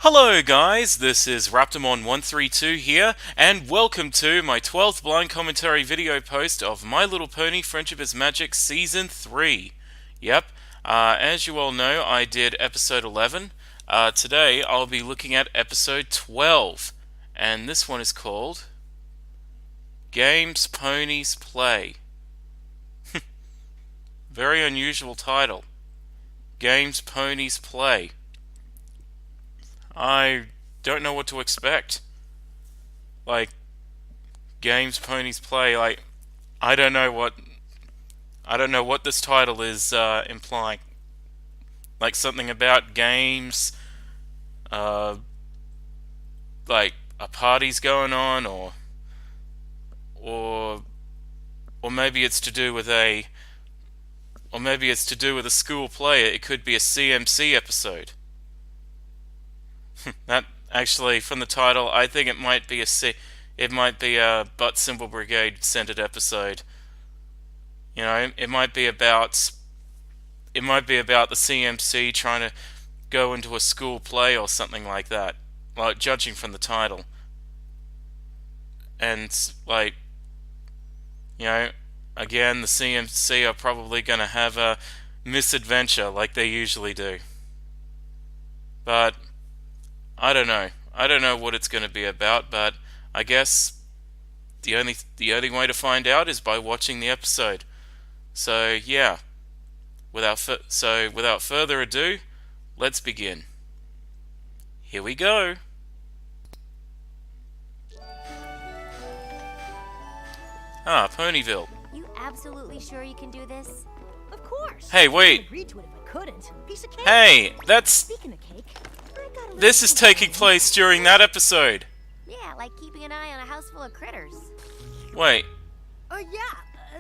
Hello guys, this is Raptormon132 here, and welcome to my 12th blind commentary video post of My Little Pony Friendship is Magic Season 3. Yep, as you all know, I did episode 11. Today I'll be looking at episode 12, and this one is called Games Ponies Play. Very unusual title. Games Ponies Play. I don't know what to expect. Like, games ponies play, like, I don't know what this title is implying. Like something about games, like a party's going on, or maybe it's to do with a school play. It could be a CMC episode. That actually, from the title, I think it might be a Butt Symbol Brigade centered episode. You know, it might be about the CMC trying to go into a school play or something like that. Like, judging from the title. And like, you know, again, the CMC are probably going to have a misadventure like they usually do. But I don't know. I don't know what it's going to be about, but I guess the only way to find out is by watching the episode. So yeah, without further ado, let's begin. Here we go. Ponyville. You absolutely sure you can do this? Of course. Hey, wait. I'd agree to it if I couldn't. Piece of cake. Hey, that's. Speaking of cake, This is taking place during that episode. Yeah, like keeping an eye on a house full of critters. Wait, yeah,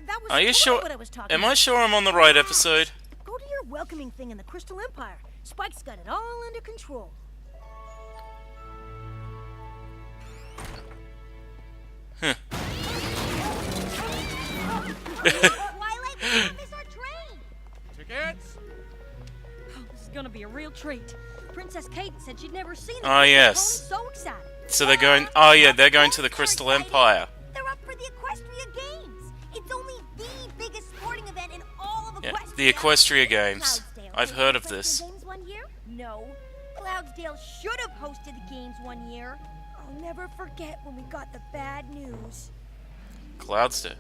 that was are you totally sure? what I was talking Am about. I sure I'm on the right episode? Go to your welcoming thing in the Crystal Empire. Spike's got it all under control. Huh. Twilight, we can't miss our train. Tickets? Oh, this is gonna be a real treat. Princess Kate said she'd never seen the Ah, Crystal yes. Pony, so excited. So they're going. Oh yeah, they're going to the Crystal Empire. They're up for the Equestria Games. It's only the biggest sporting event in all of Yeah, Equestria. the Equestria Games. Cloudsdale I've hosted heard of the this. Games one year? No. Cloudsdale should have hosted the games one year. I'll never forget when we got the bad news. Cloudsdale.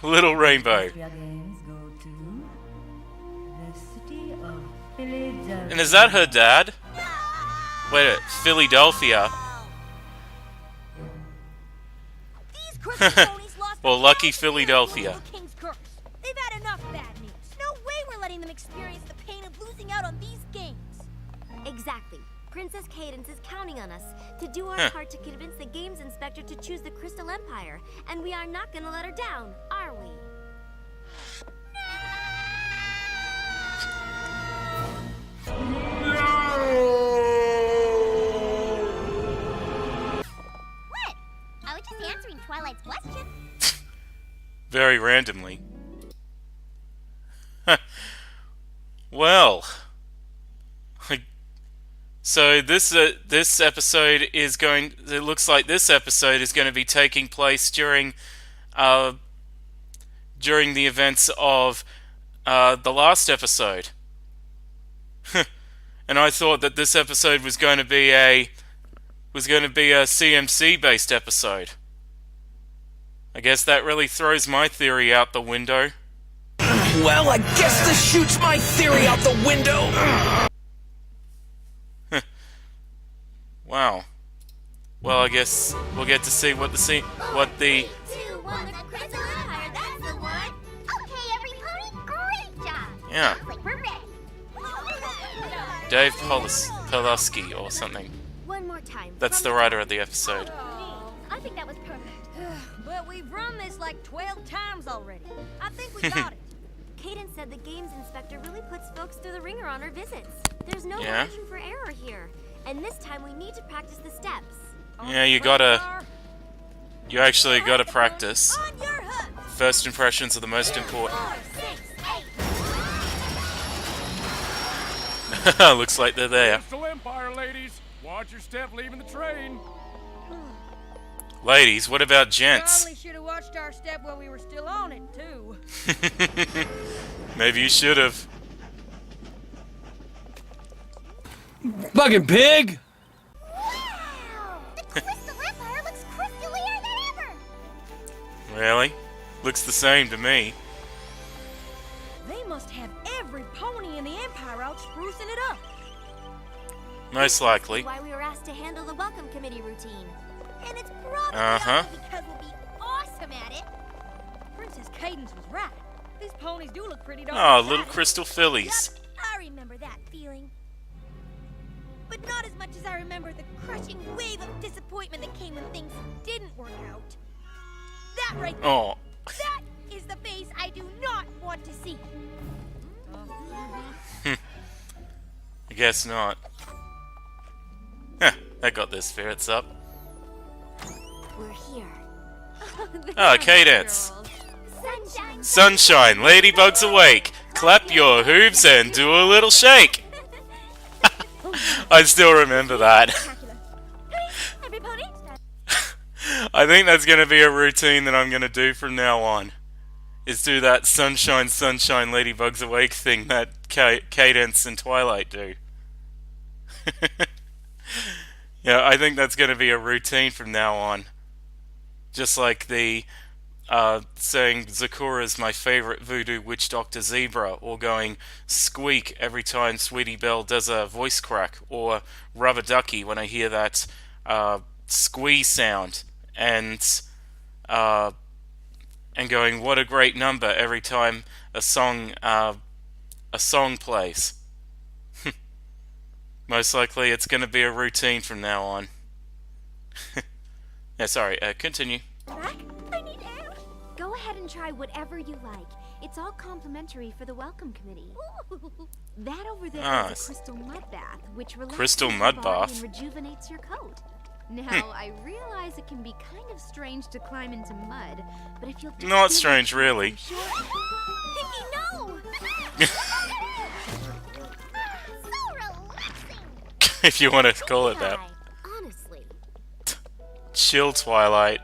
Little Rainbow. Games go to the city of Philadelphia. And is that her dad? Wait, Philadelphia. These Crystal Ponies lost Well, the lucky Cloudsdale Philadelphia. Little King's curse. They've had enough bad news. No way we're letting them experience the pain of losing out on these games. Exactly. Princess Cadence is counting on us to do our Huh. part to convince the games inspector to choose the Crystal Empire. And we are not going to let her down, are we? What? I was just answering Twilight's question. Very randomly. Well, so this episode is going. It looks like this episode is going to be taking place during the events of the last episode. And I thought that this episode was going to be a CMC based episode. I guess that really throws my theory out the window. Well, I guess this shoots my theory out the window. Wow. Well, I guess we'll get to see what the 2, 1, the Crystal Empire, that's the one. Okay, every pony, great job. Yeah. Sounds like we're ready. Dave Pulaski or something. One more time. That's from the writer of the episode. I think that was perfect. But we've run this like 12 times already. I think we got it. Cadence said the games inspector really puts folks through the ringer on her visits. There's no Yeah? margin for error here. And this time we need to practice the steps. Yeah, you actually gotta practice. On your hook. First impressions are the most important. 4, 6, 8. Looks like they're there. Crystal Empire, ladies. Watch your step leaving the train. Ladies, what about gents? Probably should have watched our step while we were still on it, too. Maybe you should have. Fucking pig! Wow! The Crystal Empire looks crystalier than ever! Really? Looks the same to me. They must have every pony in the Empire out sprucing it up. Most likely. Why we were asked to handle the welcome committee routine. And it's probably Uh-huh. only because we'll be awesome at it. Princess Cadence was right. These ponies do look pretty darn Oh, exciting. little crystal fillies. Yup, I remember that feeling. But not as much as I remember the crushing wave of disappointment that came when things didn't work out. That right there, Oh. that is the face I do not want to see. I guess not. Huh, that got their spirits up. We're here. Ah, Cadence. Sunshine. Sunshine, ladybug's awake. Clap your hooves and do a little shake. I still remember that. Spectacular. Hey, every pony. I think that's going to be a routine that I'm going to do from now on. Is do that sunshine, sunshine, ladybug's awake thing that Cadence and Twilight do. Yeah, I think that's going to be a routine from now on. Just like the saying Zakura's my favorite voodoo witch doctor zebra, or going squeak every time Sweetie Belle does a voice crack, or rubber ducky when I hear that squeeze sound, and going what a great number every time a song plays. Most likely it's going to be a routine from now on. Yeah, sorry, continue. Back? I need air. Go ahead and try whatever you like. It's all complimentary for the welcome committee. That over there Ah, is a crystal mud bath, which relaxes crystal your mud body bath? and rejuvenates your coat. Now, I realize it can be kind of strange to climb into mud, but if you'll just Not give it strange, a try, really. I'm sure- Hickey, no! So relaxing. If you want to call it that. Try, honestly. Chill, Twilight.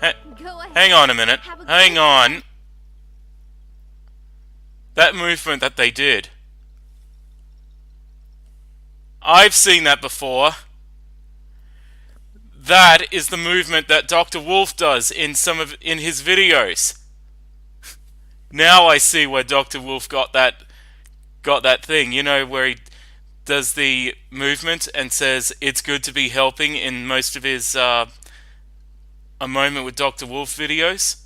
Go ahead. Hang on a minute. Have a Hang good on. That movement that they did. I've seen that before. That is the movement that Dr. Wolf does in his videos. Now I see where Dr. Wolf got that thing, you know, where he does the movement and says it's good to be helping in most of his A Moment with Dr. Wolf videos.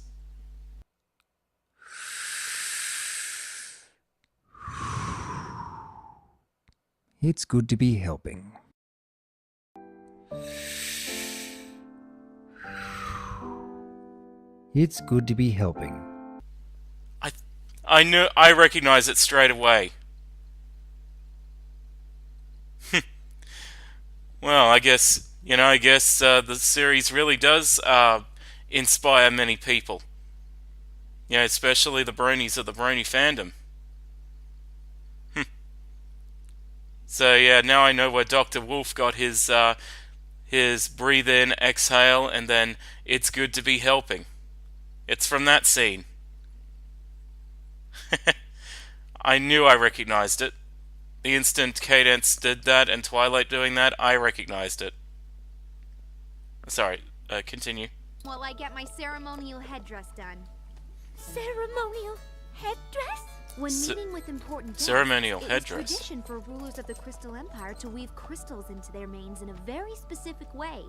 It's good to be helping. It's good to be helping. I recognize it straight away. Well, I guess the series really does inspire many people. Yeah, especially the bronies of the brony fandom. So yeah, now I know where Dr. Wolf got his breathe in, exhale, and then it's good to be helping. It's from that scene. I knew I recognized it. The instant Cadence did that and Twilight doing that, I recognized it. Sorry, continue. While I get my ceremonial headdress done. Ceremonial headdress? When meeting with important guests, ceremonial it headdress. was tradition for rulers of the Crystal Empire to weave crystals into their manes in a very specific way.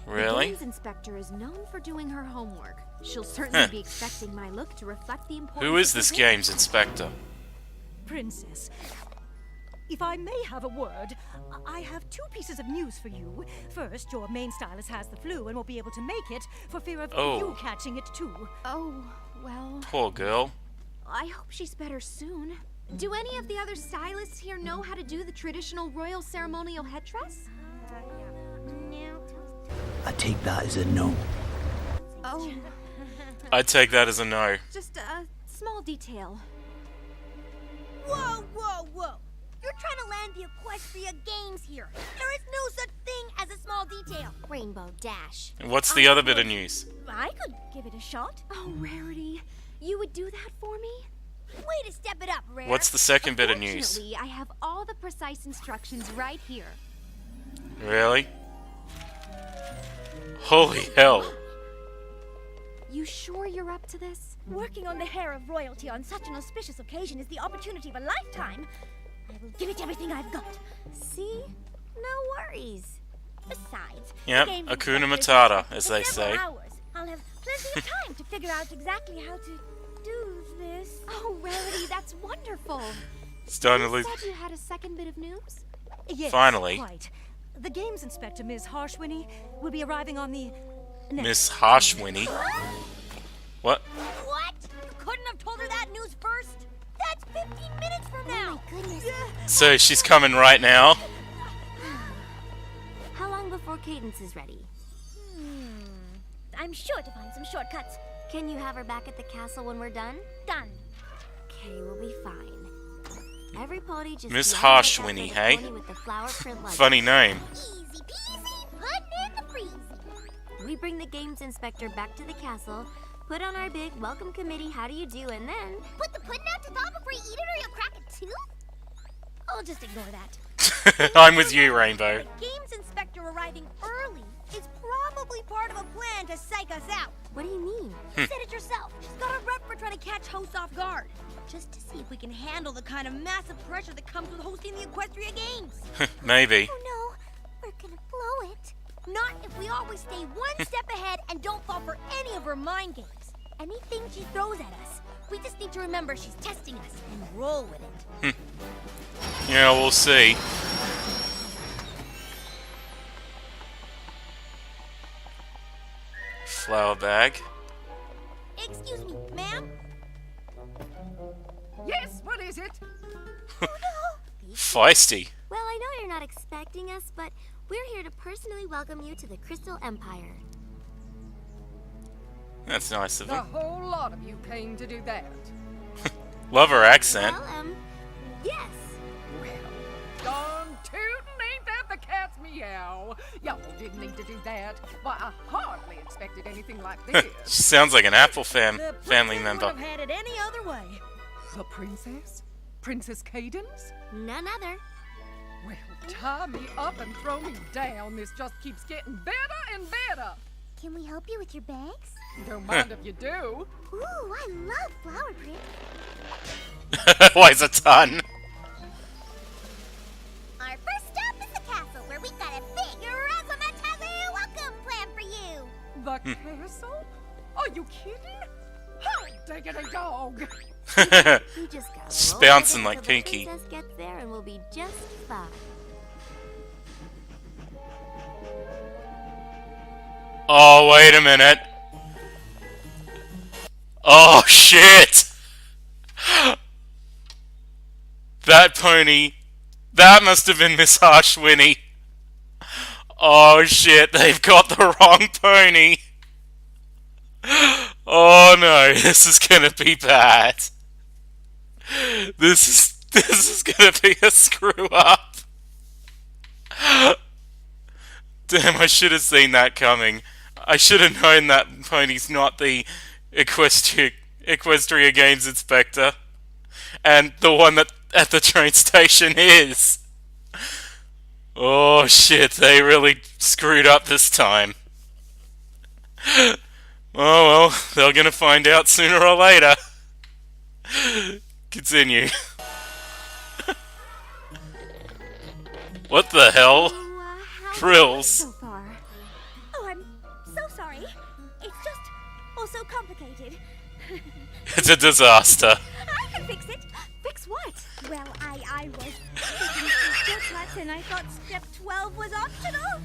Really? The games inspector is known for doing her homework. She'll certainly be expecting my look to reflect the importance. Who is of the this day. games inspector? Princess, if I may have a word, I have two pieces of news for you. First, your main stylist has the flu and won't be able to make it for fear of Oh. you catching it too. Oh, well, Poor girl. I hope she's better soon. Do any of the other stylists here know how to do the traditional royal ceremonial headdress? I take that as a no. Oh, I'd take that as a no. just small detail. Whoa, whoa, whoa! You're trying to land the Equestria Games here. There is no such thing as a small detail. Rainbow Dash. And what's the other bit of news? I could give it a shot. Oh, Rarity. You would do that for me? Way to step it up, Rare. What's the second bit of news? Fortunately, I have all the precise instructions right here. Really? Holy hell. You sure you're up to this? Working on the hair of royalty on such an auspicious occasion is the opportunity of a lifetime. I will give it everything I've got. See? No worries. Besides, Yep, the game's Hakuna instructors Matata, for as they several say. hours. I'll have plenty of time to figure out exactly how to do this. Oh, Rarity, that's wonderful. Starting to You lose. said you had a second bit of news? Yes, Finally. quite. The games inspector, Ms. Harshwinny, will be arriving on the... Miss Harshwinny. What? what? You couldn't have told her that news first? That's 15 minutes from now. Oh my goodness. So she's coming right now. How long before Cadence is ready? I'm sure to find some shortcuts. Can you have her back at the castle when we're done? Done. Okay, we'll be fine. Every pony just Miss line up Harshwinny, after the hey? pony with the flower print luggage. Funny name. Easy peasy, putting in the freezy. We bring the games inspector back to the castle, put on our big welcome committee how do you do, and then... Put the pudding out to thaw before you eat it or you'll crack a tooth? I'll just ignore that. I'm with you, Rainbow. The games inspector arriving early is probably part of a plan to psych us out. What do you mean? You said it yourself. She's got a rep for trying to catch hosts off guard. Just to see if we can handle the kind of massive pressure that comes with hosting the Equestria Games. Maybe. Oh no, we're gonna blow it. Not if we always stay one step ahead and don't fall for any of her mind games. Anything she throws at us, we just need to remember she's testing us and roll with it. Yeah, we'll see. Flower bag. Excuse me, ma'am? Yes, what is it? Feisty. Well, I know you're not expecting us, but we're here to personally welcome you to the Crystal Empire. That's nice of The her. whole lot of you came to do that. Love her accent. Well, yes. Well, darn tootin', ain't that the cat's meow? Y'all didn't need to do that. Why, I hardly expected anything like this. She sounds like an Apple The family princess member. would have had it any other way. The princess? Princess Cadence? None other. Well, tie me up and throw me down. This just keeps getting better and better. Can we help you with your bags? Don't mind if you do. Ooh, I love flower print. Weighs a ton. Our first stop is the castle, where we got a big razzmatazzy welcome plan for you. The castle? Are you kidding? Hot diggity dog! You just gotta She's roll bouncing with it like till Pinky. The princess gets there and we'll be just fine. Oh, wait a minute. Oh, shit. That pony. That must have been Miss Harshwinny. Oh, shit. They've got the wrong pony. Oh, no. This is gonna be bad. This is gonna be a screw up. Damn, I should have seen that coming. I should have known that pony's not the Equestria Games Inspector. And the one that at the train station is. Oh shit, they really screwed up this time. Oh well, they're gonna find out sooner or later. Continue. What the hell? How Frills. so far? Oh, I'm so sorry. It's just oh so complicated. It's a disaster. I can fix it. Fix what? Well, I was taking shortcuts and I thought step 12 was optional.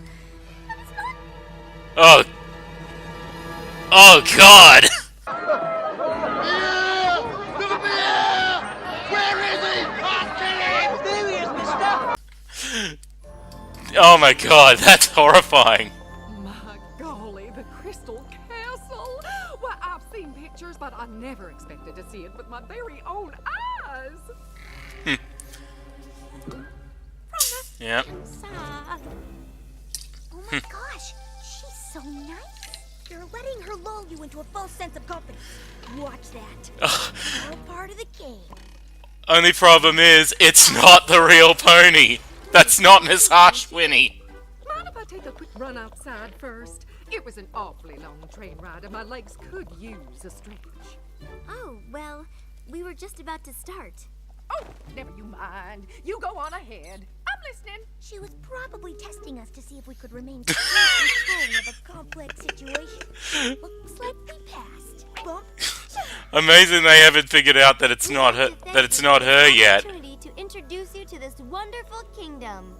But it's not. Oh. Oh god. Oh my god, that's horrifying. My golly, the Crystal Castle! Why, I've seen pictures pictures, but I never expected to see it with my very own eyes. Yep. Oh my gosh, she's so nice. You're letting her lull you into a false sense of confidence. Watch that. All part of the game. Only problem is, it's not the real pony. That's not Miss Harshwinny. Mind if I take a quick run outside first? It was an awfully long train ride, and my legs could use a stretch. Oh, well, we were just about to start. Oh, never you mind. You go on ahead. I'm listening. She was probably testing us to see if we could remain calm in control of a complex situation. Looks like we passed. Bump. Amazing they haven't figured out that it's not her. That it's not her yet. Opportunity to introduce you to this wonderful kingdom.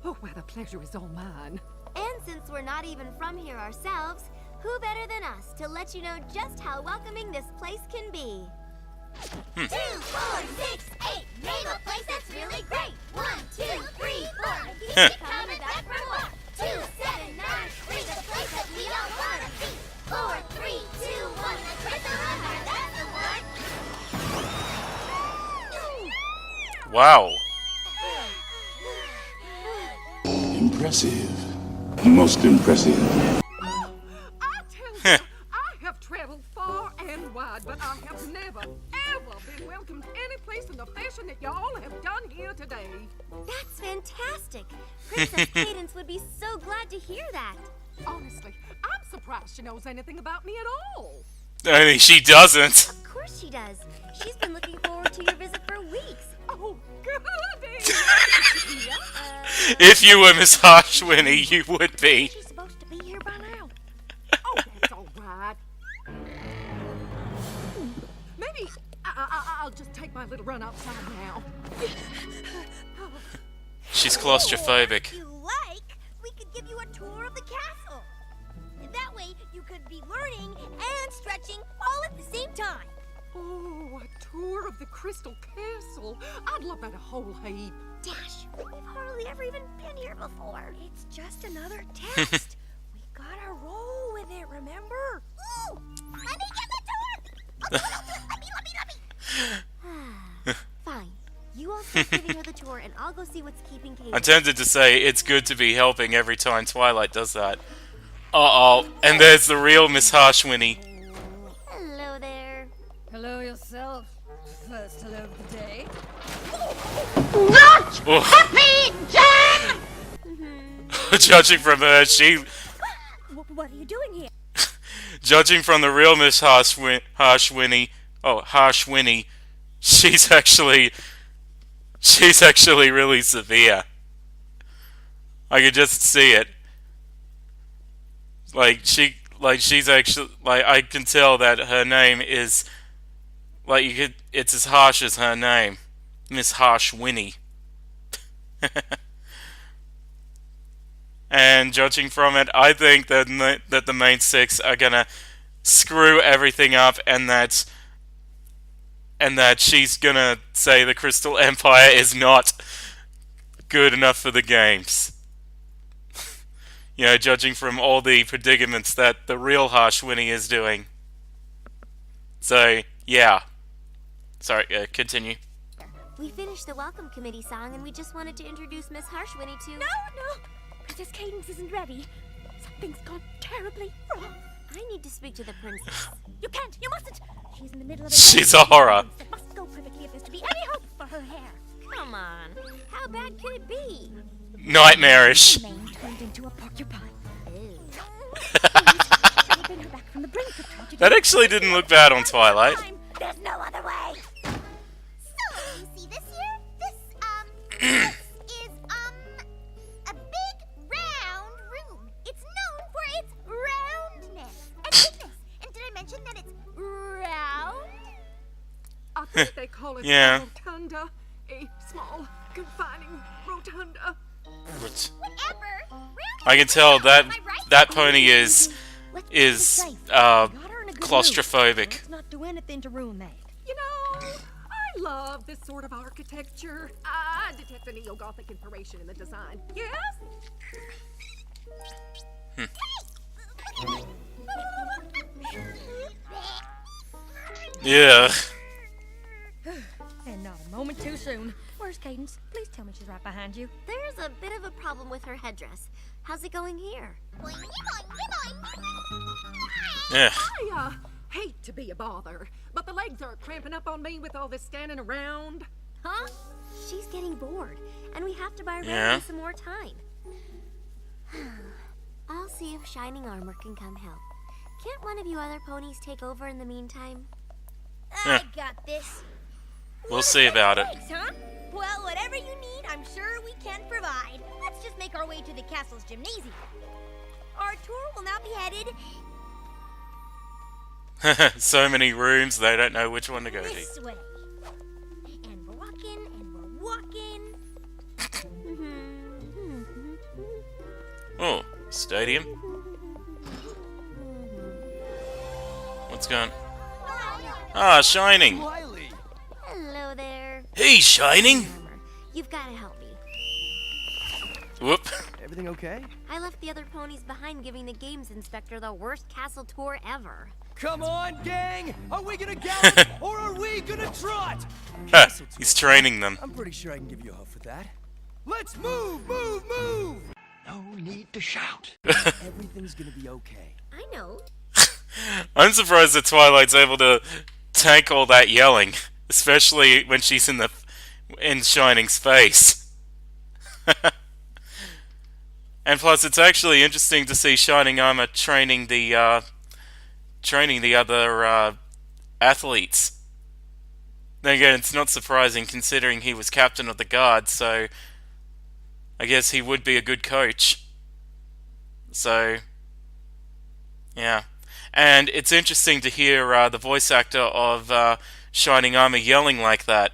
Oh, well, the pleasure is all mine. And since we're not even from here ourselves, who better than us to let you know just how welcoming this place can be? 2, 4, 6, 8. Name a place that's really great. 1, 2, 3, 4. Keep coming back for more. 2, 7, 9, 3. The place that we all wanna be. 4, 3, 2, 1. The Crystal Empire, that's the one. Wow. Impressive. Most impressive. I tell you, I have traveled far and wide, but I have never, ever been welcomed any place in the fashion that y'all have done here today. That's fantastic. Princess Cadence would be so glad to hear that. Honestly, I'm surprised she knows anything about me at all. Only she doesn't. Of course she does. She's been looking forward to your visit for weeks. Oh, goody! If you were Miss Harshwinny, you would be. She's supposed to be here by now. Oh, that's all right. Maybe I'll just take my little run outside now. She's claustrophobic. If you like, we could give you a tour of the castle. That way, you could be learning and stretching all at the same time. Oh, a tour of the Crystal Castle. I'd love that a whole heap. Dash, we've hardly ever even been here before. It's just another test. We gotta roll with it, remember? Ooh, let me get the tour. Let me. Fine. You all start giving her the tour, and I'll go see what's keeping Cadence. I'm tempted to say it's good to be helping every time Twilight does that. Uh-oh. And there's the real Miss Harshwinny. Hello there. Hello yourself. First hello of the day. Oh. Judging from her, What are you doing here? judging from the real Miss Harshwinny, she's actually really severe. I could just see it. She's actually, I can tell that her name is, it's as harsh as her name. Miss Harshwinny. And judging from it, I think that the main six are gonna screw everything up, and that she's gonna say the Crystal Empire is not good enough for the games. You know, judging from all the predicaments that the real Harshwinny is doing. So, yeah. Sorry, continue. We finished the welcome committee song, and we just wanted to introduce Miss Harshwinny to... No! Princess Cadence isn't ready. Something's gone terribly wrong. I need to speak to the princess. You can't! You mustn't! She's in the middle of a... She's a horror. That must go perfectly if there's to be any hope for her hair. Come on. How bad could it be? Nightmarish. Her mane turned into a porcupine. Ew. Bring her back from the brink of tragedy. That actually didn't look bad on Twilight. There's no other way. So, you see this here? This is, a big round room. It's known for its roundness and bigness. And did I mention that it's round? I think they call it Yeah. a rotunda. A small, confining rotunda. Whatever. I can tell that pony is claustrophobic. Let's not do anything to ruin that. You know, I love this sort of architecture. I detect a neo-Gothic inspiration in the design. Yes? Yeah. And not a moment too soon. Where's Cadence? Please tell me she's right behind you. There's a bit of a problem with her headdress. How's it going here? Yeah. I hate to be a bother, but the legs are cramping up on me with all this standing around. Huh? She's getting bored, and we have to buy Yeah. Remy some more time. I'll see if Shining Armor can come help. Can't one of you other ponies take over in the meantime? Yeah. I got this. We'll see about it. Thanks, huh? Well, whatever you need, I'm sure we can provide. Let's just make our way to the castle's gymnasium. Our tour will now be headed So many rooms, they don't know which one to go to. this way. And we're walking, and we're walking. Oh, stadium? What's going on? Ah, Shining! Hello there. Hey, Shining! You've got to help me. Whoop. Everything okay? I left the other ponies behind giving the games inspector the worst castle tour ever. Come on, gang! Are we gonna gallop or are we gonna trot? Ha, he's training them. I'm pretty sure I can give you a hoof with that. Let's move, move, move! No need to shout. Everything's gonna be okay. I know. I'm surprised that Twilight's able to tank all that yelling, especially when she's in Shining's face. And plus, it's actually interesting to see Shining Armor training the other athletes. Then again, it's not surprising considering he was captain of the guard, so I guess he would be a good coach. So, yeah. And it's interesting to hear the voice actor of Shining Armor yelling like that.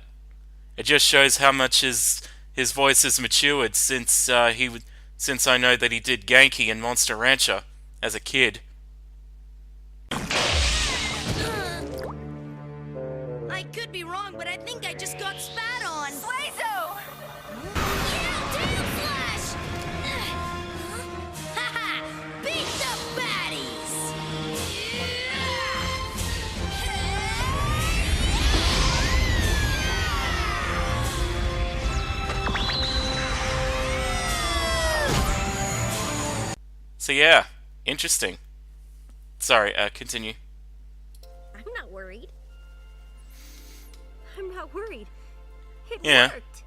It just shows how much his voice has matured since since I know that he did Genki in Monster Rancher as a kid. I could be wrong, but I think I just got spat on. Plato! Yeah, tail slash! Haha! Beat the baddies! So yeah, interesting. Sorry, continue. I'm not worried. I'm not worried. It Yeah. worked.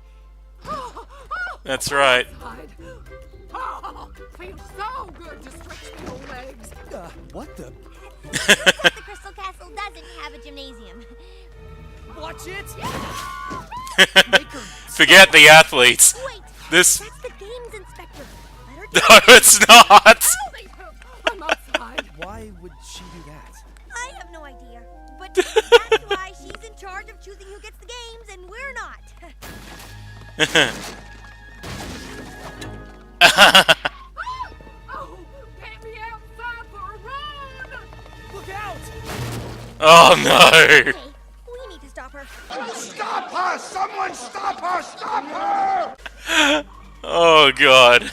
That's right. Oh, feels so good to stretch the old legs. What the? The Crystal Castle doesn't have a gymnasium. Watch it! Forget the athletes. Wait, This. that's the games inspector. Let her No, it's not. I'm outside. Why would she do that? I have no idea. But that's why she's in charge of choosing who gets the games and we're not. Oh, get me outside for a run. Look out! Oh no! Okay, we need to stop her. Stop her! Someone stop her! Stop her! Oh god.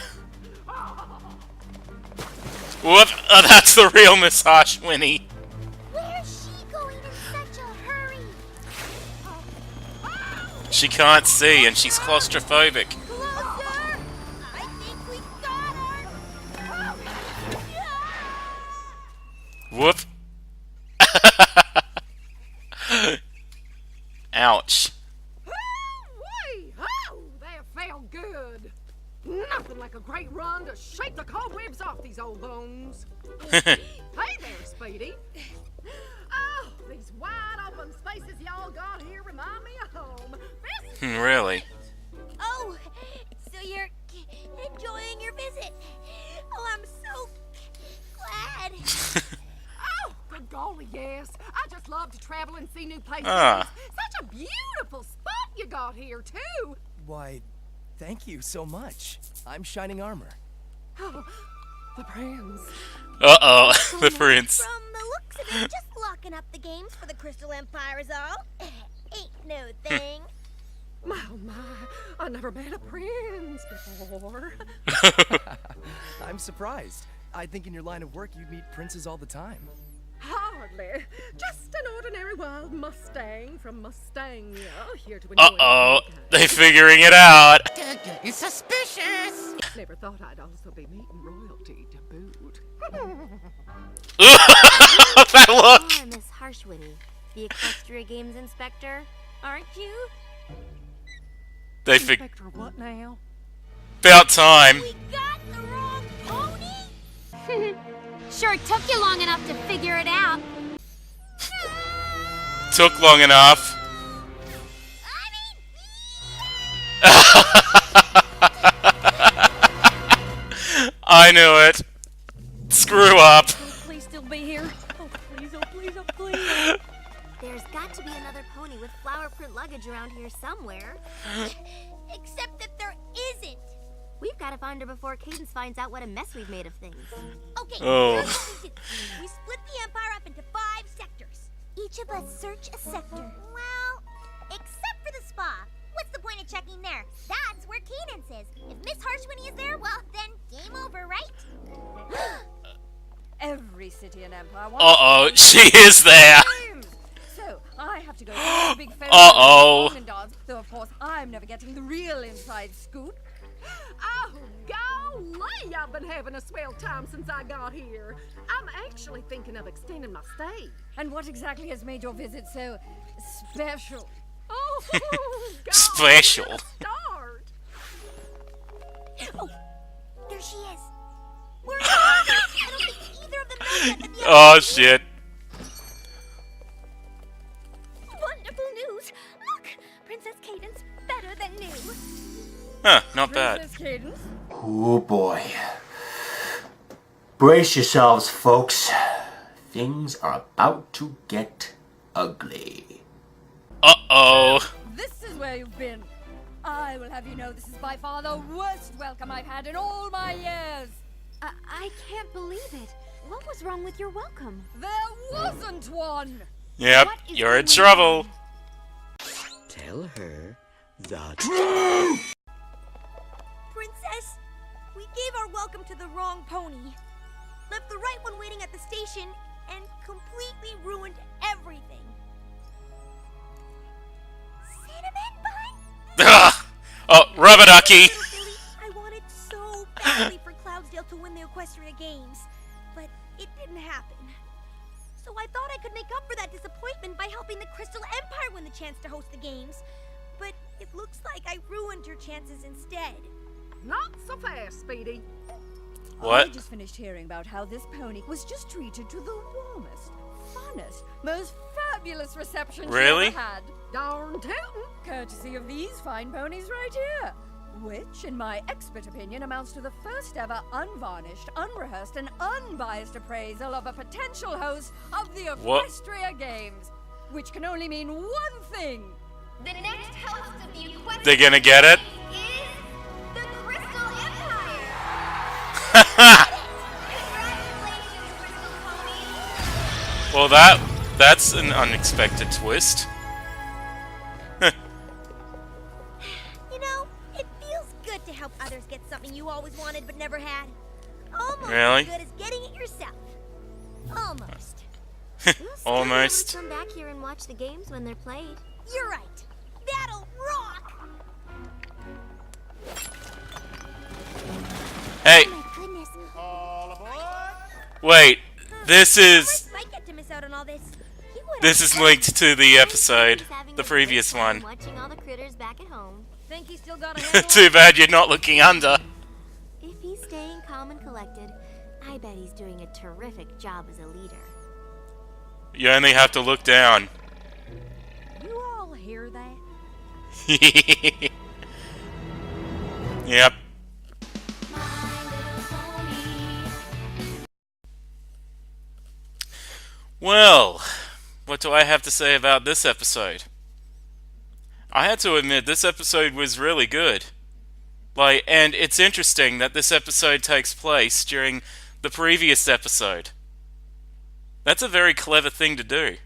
Whoop! Oh, that's the real Miss Winnie. Where's she going in such a hurry? She can't see and she's claustrophobic. Closer! I think we got her! Whoop. Ouch. Wee! Oh, that felt good. Nothing like a great run to shake the cobwebs off these old bones. Hey there, Speedy. Oh, these wide open spaces y'all got here remind me of home. Really? Oh, so you're enjoying your visit. Oh, I'm so glad. Oh, good golly, yes. I just love to travel and see new places. Ah. Such a beautiful spot you got here, too. Why, thank you so much. I'm Shining Armor. Oh, the prince. Uh-oh, the prince. From the looks of it, just locking up the games for the Crystal Empire is all. Ain't no thing. My, oh my, I never met a prince before. I'm surprised. I think in your line of work you'd meet princes all the time. Hardly. Just an ordinary wild Mustang from Mustangnia here to enjoy Uh-oh. the weekend. They figuring it out. It's suspicious. Never thought I'd also be meeting royalty to boot. That look. You are Miss Harshwitty, the Equestria Games Inspector, aren't you? They fig. Inspector what now? About time. We got the wrong pony? Sure took you long enough to figure it out. Took long enough. I knew it. Screw up. Please still be here. Oh, please, oh, please, oh, please. There's got to be another pony with flower print luggage around here somewhere. Except that there isn't. We've got to find her before Cadence finds out what a mess we've made of things. Okay, Oh. here's what we do. We split the Empire up into 5 sectors. Each of us search a sector. Well, except for the spa. What's the point of checking there? That's where Cadence is. If Miss Harshwinny is there, well, then game over, right? Every city and empire wants Uh-oh, she is there. games. So I have to go to the big fair Uh-oh. and dance, though of course I'm never getting the real inside scoop. Oh, golly, I've been having a swell time since I got here. I'm actually thinking of extending my stay. And what exactly has made your visit so special? Oh, God, Special. where to start? Oh, there she is. Where is she? I don't think either of them knows yet that the Oh shit. Wonderful news! Look! Princess Cadence, better than new. Huh, not bad. Princess Cadence? Oh boy. Brace yourselves, folks. Things are about to get ugly. Uh-oh. This is where you've been. I will have you know this is by far the worst welcome I've had in all my years. I can't believe it. What was wrong with your welcome? There wasn't one. Yep, What is you're in going trouble. on? Tell her that. Princess, we gave our welcome to the wrong pony. Left the right one waiting at the station and completely ruined everything. Cinnamon bun? Ugh. Oh, rubber ducky. Little Billy, I wanted so badly for Cloudsdale to win the Equestria Games, but it didn't happen. So I thought I could make up for that disappointment by helping the Crystal Empire win the chance to host the games. But it looks like I ruined your chances instead. Not so fast, Speedy. I What? just finished hearing about how this pony was just treated to the warmest, funnest, most fabulous reception Really? she ever had. Darn tootin'. Courtesy of these fine ponies right here. Which, in my expert opinion, amounts to the first ever unvarnished, unrehearsed, and unbiased appraisal of a potential host of the What? Equestria Games. Which can only mean one thing. The next host of the Equestria They gonna get it? is the Crystal Empire. Congratulations, Crystal Ponies. Well, that's an unexpected twist. You know, it feels good to help others get something you always wanted but never had. Almost Really? as good as getting it yourself. Almost. Almost. Come back here and watch the games when they're played. You're right. That'll rock! Hey, My goodness. wait. This is I get to miss out on all this. You would this is linked to the episode, the previous one. Watching all the critters back at home. Think he still got a handle? Too bad you're not looking under. If he's staying calm and collected, I bet he's doing a terrific job as a leader. You only have to look down. You all hear that? Yep. Well, what do I have to say about this episode? I had to admit, this episode was really good. And it's interesting that this episode takes place during the previous episode. That's a very clever thing to do.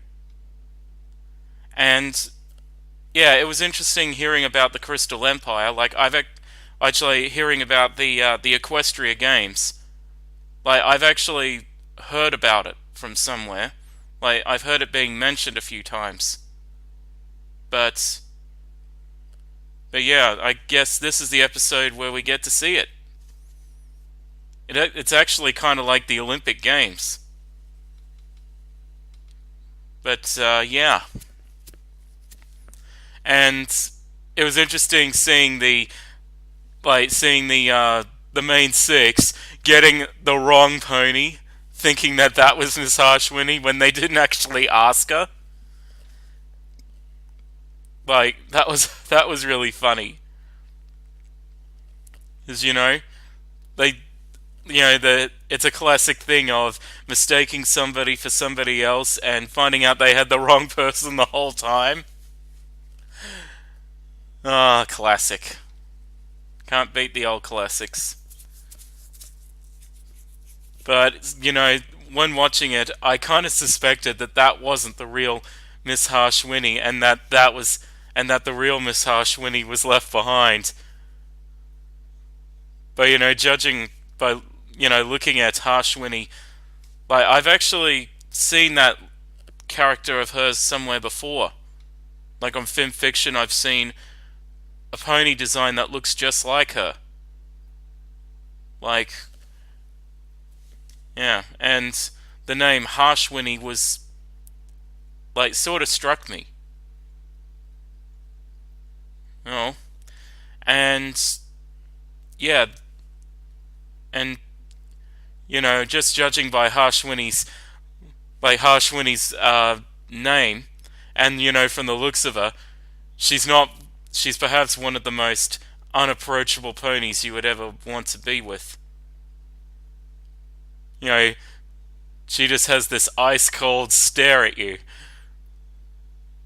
And yeah, it was interesting hearing about the Crystal Empire. I've actually hearing about the Equestria Games. I've actually heard about it from somewhere, Like, I've heard it being mentioned a few times. But yeah, I guess this is the episode where we get to see it. It's actually kind of like the Olympic Games. But yeah. And it was interesting seeing the main six getting the wrong pony, thinking that was Miss Harshwinny when they didn't actually ask her. Like, that was really funny. Because, it's a classic thing of mistaking somebody for somebody else and finding out they had the wrong person the whole time. Ah, classic. Can't beat the old classics. But, when watching it, I kind of suspected that wasn't the real Miss Harshwinny, and that the real Miss Harshwinny was left behind. But, judging by, looking at Harshwinny, like, I've actually seen that character of hers somewhere before. Like, on FiM Fiction, I've seen a pony design that looks just like her. Like, yeah, and the name Harshwinny was, like, sort of struck me. Oh. And, yeah, and, just judging by Harshwinny's name, and, from the looks of her, she's perhaps one of the most unapproachable ponies you would ever want to be with. She just has this ice cold stare at you.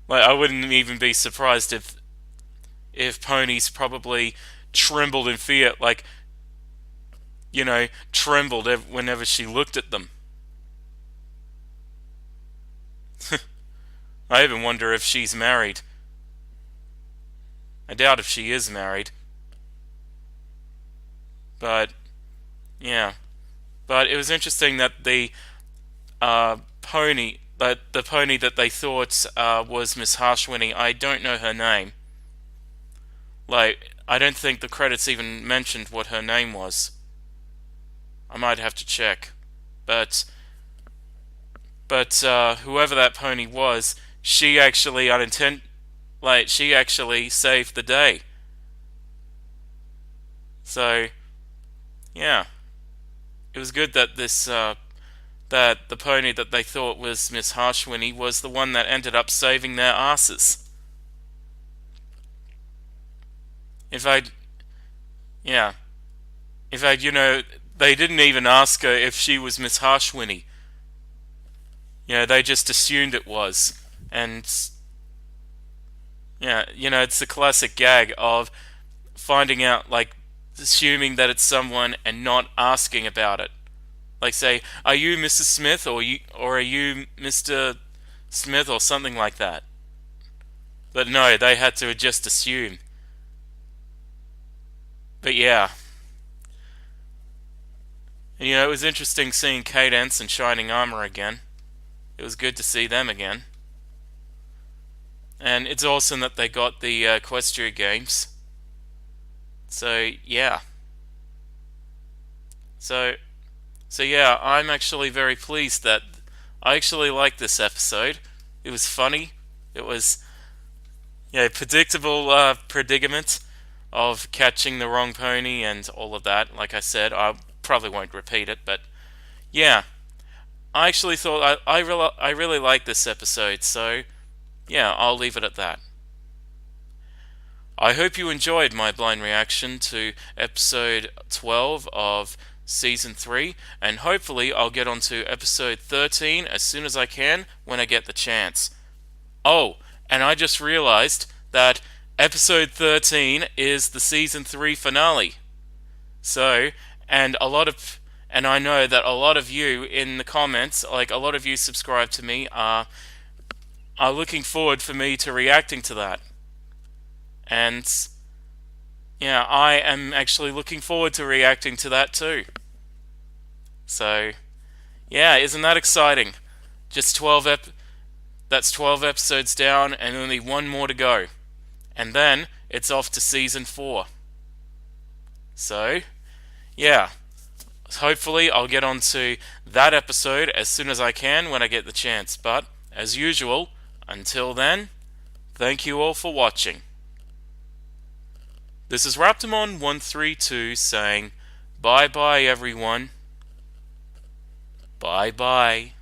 Like, I wouldn't even be surprised if ponies probably trembled in fear, like, trembled whenever she looked at them. I even wonder if she's married. I doubt if she is married. But, yeah. But it was interesting that the pony that they thought was Miss Harshwinny, I don't know her name. Like, I don't think the credits even mentioned what her name was. I might have to check. But whoever that pony was, she actually she actually saved the day. So, yeah. It was good that that the pony that they thought was Miss Harshwinny was the one that ended up saving their asses. In fact, yeah. In fact, they didn't even ask her if she was Miss Harshwinny. They just assumed it was. And, yeah, it's the classic gag of finding out, like, assuming that it's someone and not asking about it. Like, say, are you Mrs. Smith or are you Mr. Smith or something like that? But no, they had to just assume. But yeah. And, it was interesting seeing Cadence and Shining Armor again. It was good to see them again. And it's awesome that they got the Equestria games. So, yeah. So yeah, I'm actually very pleased that I actually liked this episode. It was funny. It was, predictable predicament of catching the wrong pony and all of that. Like I said, I probably won't repeat it, but yeah. I actually thought I really liked this episode, so yeah, I'll leave it at that. I hope you enjoyed my blind reaction to episode 12 of Season 3, and hopefully I'll get on to episode 13 as soon as I can when I get the chance. Oh, and I just realized that episode 13 is the Season 3 finale. So, and I know that a lot of you in the comments, like a lot of you subscribe to me, are looking forward for me to reacting to that. And yeah, I am actually looking forward to reacting to that too. So, yeah, isn't that exciting? Just that's 12 episodes down and only one more to go. And then it's off to season 4. So, yeah. Hopefully I'll get onto that episode as soon as I can when I get the chance. But, as usual, until then, thank you all for watching. This is Raptormon132 saying, bye bye everyone. Bye bye.